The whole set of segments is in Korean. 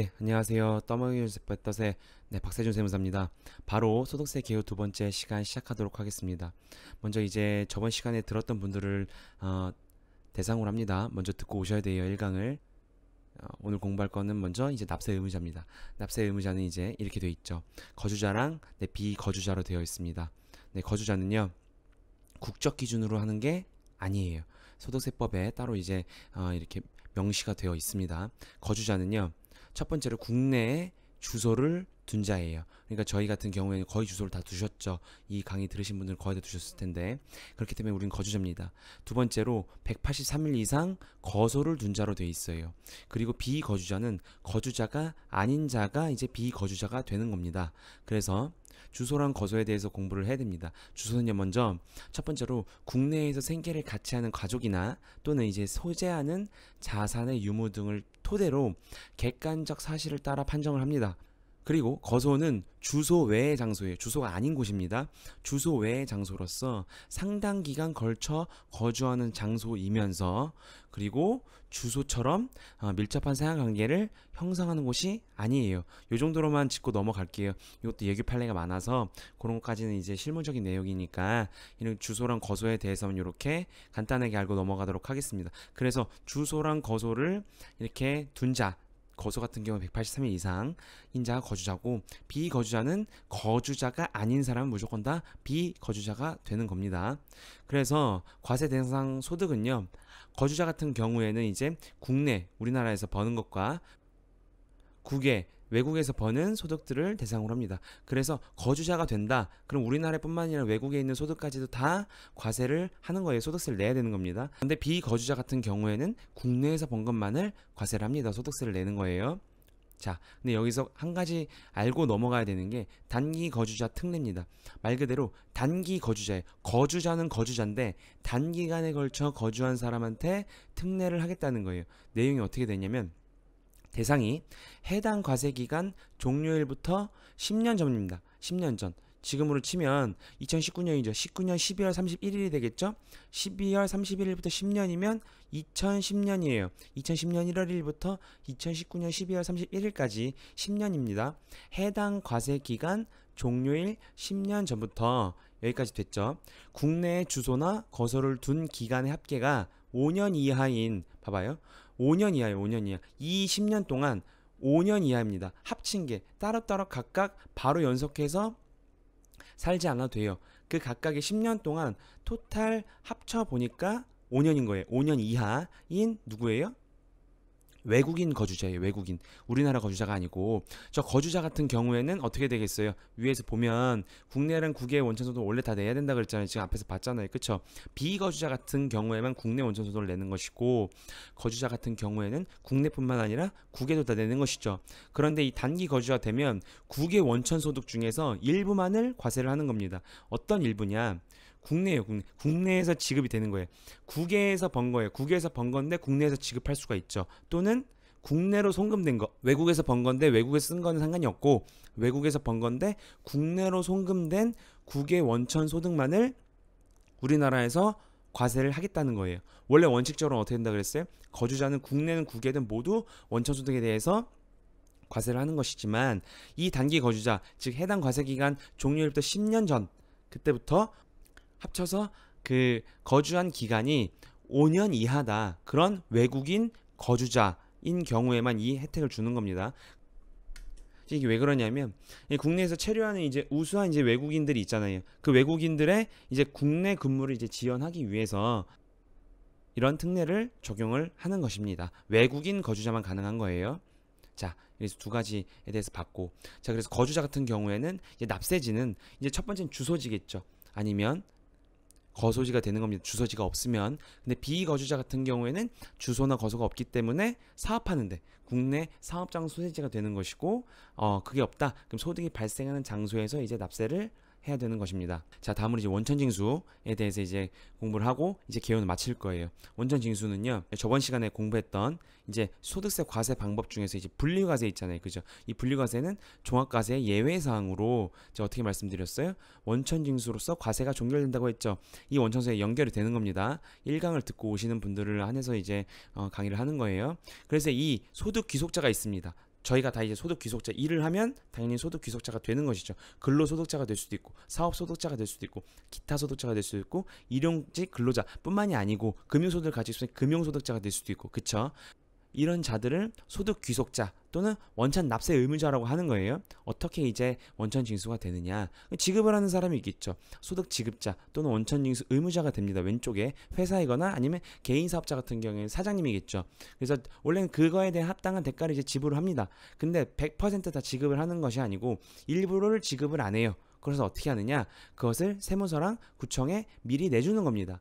네, 안녕하세요. 떠먹이 뱃덫의 박세준 세무사입니다. 바로 소득세 개요 두 번째 시간 시작하도록 하겠습니다. 먼저 이제 저번 시간에 들었던 분들을 대상으로 합니다. 먼저 듣고 오셔야 돼요. 1강을. 오늘 공부할 거는 먼저 이제 납세 의무자입니다. 납세 의무자는 이제 이렇게 되어 있죠. 거주자랑 비거주자로 되어 있습니다. 네, 거주자는요, 국적 기준으로 하는 게 아니에요. 소득세법에 따로 이제 이렇게 명시가 되어 있습니다. 거주자는요, 첫 번째로 국내에 주소를 둔 자예요. 그러니까 저희 같은 경우에는 거의 주소를 다 두셨죠. 이 강의 들으신 분들은 거의 다 두셨을 텐데, 그렇기 때문에 우리는 거주자입니다. 두 번째로 183일 이상 거소를 둔 자로 되어 있어요. 그리고 비거주자는 거주자가 아닌 자가 이제 비거주자가 되는 겁니다. 그래서 주소랑 거소에 대해서 공부를 해야 됩니다. 주소는요, 먼저 첫 번째로 국내에서 생계를 같이 하는 가족이나 또는 이제 소재하는 자산의 유무 등을 토대로 객관적 사실을 따라 판정을 합니다. 그리고 거소는 주소 외의 장소예요. 주소가 아닌 곳입니다. 주소 외의 장소로서 상당 기간 걸쳐 거주하는 장소이면서, 그리고 주소처럼 밀접한 사용관계를 형성하는 곳이 아니에요. 이 정도로만 짚고 넘어갈게요. 이것도 예규 판례가 많아서 그런 것까지는 이제 실무적인 내용이니까 이런 주소랑 거소에 대해서는 이렇게 간단하게 알고 넘어가도록 하겠습니다. 그래서 주소랑 거소를 이렇게 둔 자, 거소 같은 경우 183일 이상 인자가 거주자고, 비거주자는 거주자가 아닌 사람은 무조건 다 비거주자가 되는 겁니다. 그래서 과세 대상 소득은요, 거주자 같은 경우에는 이제 국내 우리나라에서 버는 것과 외국에서 버는 소득들을 대상으로 합니다. 그래서 거주자가 된다, 그럼 우리나라뿐만 아니라 외국에 있는 소득까지도 다 과세를 하는 거예요. 소득세를 내야 되는 겁니다. 근데 비거주자 같은 경우에는 국내에서 번 것만을 과세를 합니다. 소득세를 내는 거예요. 자, 근데 여기서 한 가지 알고 넘어가야 되는 게 단기 거주자 특례입니다. 말 그대로 단기 거주자예요. 거주자는 거주자인데 단기간에 걸쳐 거주한 사람한테 특례를 하겠다는 거예요. 내용이 어떻게 되냐면, 대상이 해당 과세기간 종료일부터 10년 전입니다. 10년 전. 지금으로 치면 2019년이죠. 19년 12월 31일이 되겠죠. 12월 31일부터 10년이면 2010년이에요. 2010년 1월 1일부터 2019년 12월 31일까지 10년입니다. 해당 과세기간 종료일 10년 전부터 여기까지 됐죠. 국내에 주소나 거소를 둔 기간의 합계가 5년 이하인, 봐봐요, 5년 이하예요. 5년 이하. 이 10년 동안 5년 이하입니다. 합친 게 따로따로 각각 바로 연속해서 살지 않아도 돼요. 그 각각의 10년 동안 토탈 합쳐 보니까 5년인 거예요. 5년 이하인 누구예요? 외국인 거주자예요. 외국인. 우리나라 거주자가 아니고. 저 거주자 같은 경우에는 어떻게 되겠어요? 위에서 보면 국내랑 국외 원천소득 원래 다 내야 된다 그랬잖아요. 지금 앞에서 봤잖아요. 그쵸? 비거주자 같은 경우에만 국내 원천소득을 내는 것이고, 거주자 같은 경우에는 국내뿐만 아니라 국외도 다 내는 것이죠. 그런데 이 단기 거주가 되면 국외 원천소득 중에서 일부만을 과세를 하는 겁니다. 어떤 일부냐? 국내예요. 국내에서 지급이 되는 거예요. 국외에서 번 거예요. 국외에서 번 건데 국내에서 지급할 수가 있죠. 또는 국내로 송금된 거, 외국에서 번 건데 외국에서 쓴 거는 상관이 없고, 외국에서 번 건데 국내로 송금된 국외 원천 소득만을 우리나라에서 과세를 하겠다는 거예요. 원래 원칙적으로 어떻게 된다 그랬어요? 거주자는 국내는 국외든 모두 원천 소득에 대해서 과세를 하는 것이지만, 이 단기 거주자, 즉 해당 과세 기간 종료일부터 10년 전, 그때부터 합쳐서 그 거주한 기간이 5년 이하다, 그런 외국인 거주자인 경우에만 이 혜택을 주는 겁니다. 이게 왜 그러냐면, 국내에서 체류하는 이제 우수한 이제 외국인들이 있잖아요. 그 외국인들의 이제 국내 근무를 이제 지원하기 위해서 이런 특례를 적용을 하는 것입니다. 외국인 거주자만 가능한 거예요. 자, 그래서 두 가지에 대해서 봤고, 자, 그래서 거주자 같은 경우에는 이제 납세지는 이제 첫 번째는 주소지겠죠. 아니면 거소지가 되는 겁니다. 주소지가 없으면. 근데 비거주자 같은 경우에는 주소나 거소가 없기 때문에 사업하는데 국내 사업장 소재지가 되는 것이고, 그게 없다, 그럼 소득이 발생하는 장소에서 이제 납세를 해야 되는 것입니다. 자, 다음으로 이제 원천징수에 대해서 이제 공부를 하고 이제 개요는 마칠 거예요. 원천징수는요, 저번 시간에 공부했던 이제 소득세 과세 방법 중에서 이제 분리과세 있잖아요. 그죠? 이 분리과세는 종합과세 예외사항으로 제가 어떻게 말씀드렸어요? 원천징수로서 과세가 종결된다고 했죠. 이 원천세에 연결이 되는 겁니다. 1강을 듣고 오시는 분들을 한해서 이제 강의를 하는 거예요. 그래서 이 소득 귀속자가 있습니다. 저희가 다 이제 소득 귀속자, 일을 하면 당연히 소득 귀속자가 되는 것이죠. 근로소득자가 될 수도 있고 사업소득자가 될 수도 있고 기타 소득자가 될 수도 있고 일용직 근로자뿐만이 아니고 금융소득을 가지고 있으면 금융소득자가 될 수도 있고, 그쵸? 이런 자들을 소득 귀속자 또는 원천 납세 의무자라고 하는 거예요. 어떻게 이제 원천 징수가 되느냐? 지급을 하는 사람이 있겠죠. 소득 지급자 또는 원천 징수 의무자가 됩니다. 왼쪽에 회사이거나 아니면 개인 사업자 같은 경우에는 사장님이겠죠. 그래서 원래는 그거에 대한 합당한 대가를 이제 지불을 합니다. 근데 100% 다 지급을 하는 것이 아니고 일부를 지급을 안 해요. 그래서 어떻게 하느냐? 그것을 세무서랑 구청에 미리 내주는 겁니다.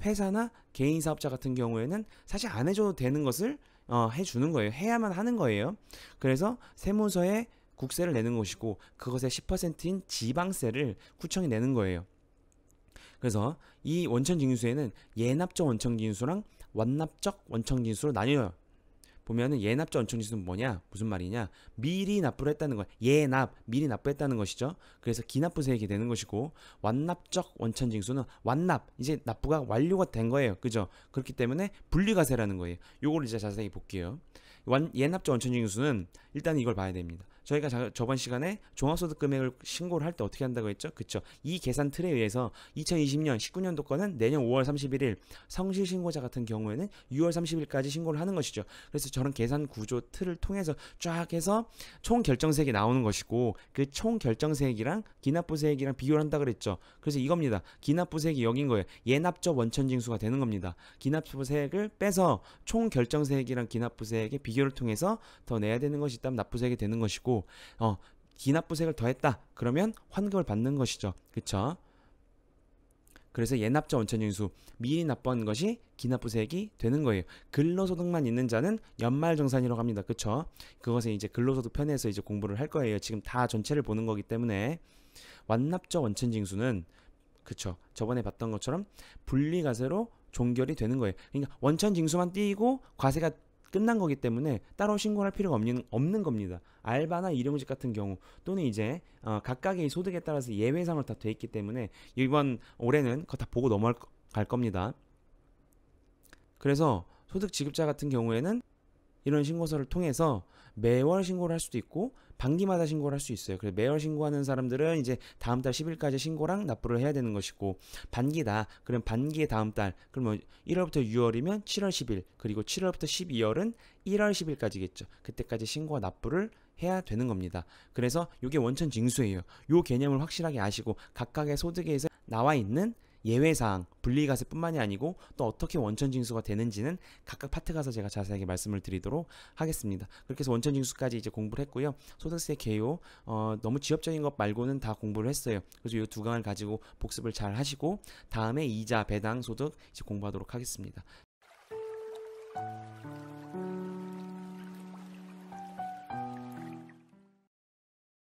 회사나 개인 사업자 같은 경우에는 사실 안 해줘도 되는 것을 해주는 거예요. 해야만 하는 거예요. 그래서 세무서에 국세를 내는 것이고 그것의 10%인 지방세를 구청이 내는 거예요. 그래서 이 원천징수에는 예납적 원천징수랑 완납적 원천징수로 나뉘어요. 보면은 예납적 원천징수는 뭐냐? 무슨 말이냐? 미리 납부를 했다는 거야. 예납, 미리 납부했다는 것이죠. 그래서 기납부세액이 되는 것이고, 완납적 원천징수는 완납, 이제 납부가 완료가 된 거예요. 그죠? 그렇기 때문에 분리과세라는 거예요. 요걸 이제 자세히 볼게요. 예납적 원천징수는 일단 이걸 봐야 됩니다. 저희가 저번 시간에 종합소득 금액을 신고를 할 때 어떻게 한다고 했죠? 그쵸? 이 계산 틀에 의해서 2020년 19년도 거는 내년 5월 31일, 성실 신고자 같은 경우에는 6월 30일까지 신고를 하는 것이죠. 그래서 저런 계산 구조 틀을 통해서 쫙 해서 총 결정세액이 나오는 것이고, 그 총 결정세액이랑 기납부세액이랑 비교를 한다 그랬죠. 그래서 이겁니다. 기납부세액이 여긴 거예요. 예납적 원천징수가 되는 겁니다. 기납부세액을 빼서 총 결정세액이랑 기납부세액의 비교를 통해서 더 내야 되는 것이 있다면 납부세액이 되는 것이고, 기납부세액을 더했다 그러면 환급을 받는 것이죠. 그쵸? 그래서 예납적 원천징수, 미리 납부한 것이 기납부세액이 되는 거예요. 근로소득만 있는 자는 연말정산이라고 합니다. 그쵸? 그것에 이제 근로소득 편에서 이제 공부를 할 거예요. 지금 다 전체를 보는 거기 때문에. 완납적 원천징수는, 그쵸, 저번에 봤던 것처럼 분리과세로 종결이 되는 거예요. 그러니까 원천징수만 띄고 과세가 끝난 거기 때문에 따로 신고할 필요가 없는 겁니다. 알바나 일용직 같은 경우 또는 이제 각각의 소득에 따라서 예외상으로 다 돼 있기 때문에 이번 올해는 그거 다 보고 넘어갈 겁니다. 그래서 소득 지급자 같은 경우에는 이런 신고서를 통해서 매월 신고를 할 수도 있고 반기마다 신고를 할 수 있어요. 그래서 매월 신고하는 사람들은 이제 다음 달 10일까지 신고랑 납부를 해야 되는 것이고, 반기다 그럼 반기의 다음 달, 그러면 1월부터 6월이면 7월 10일, 그리고 7월부터 12월은 1월 10일까지겠죠. 그때까지 신고와 납부를 해야 되는 겁니다. 그래서 이게 원천 징수예요. 이 개념을 확실하게 아시고 각각의 소득에서 나와 있는 예외사항, 분리과세뿐만이 아니고 또 어떻게 원천징수가 되는지는 각각 파트 가서 제가 자세하게 말씀을 드리도록 하겠습니다. 그렇게 해서 원천징수까지 이제 공부를 했고요. 소득세 개요, 너무 지엽적인 것 말고는 다 공부를 했어요. 그래서 이 두 강을 가지고 복습을 잘 하시고 다음에 이자, 배당, 소득 이제 공부하도록 하겠습니다.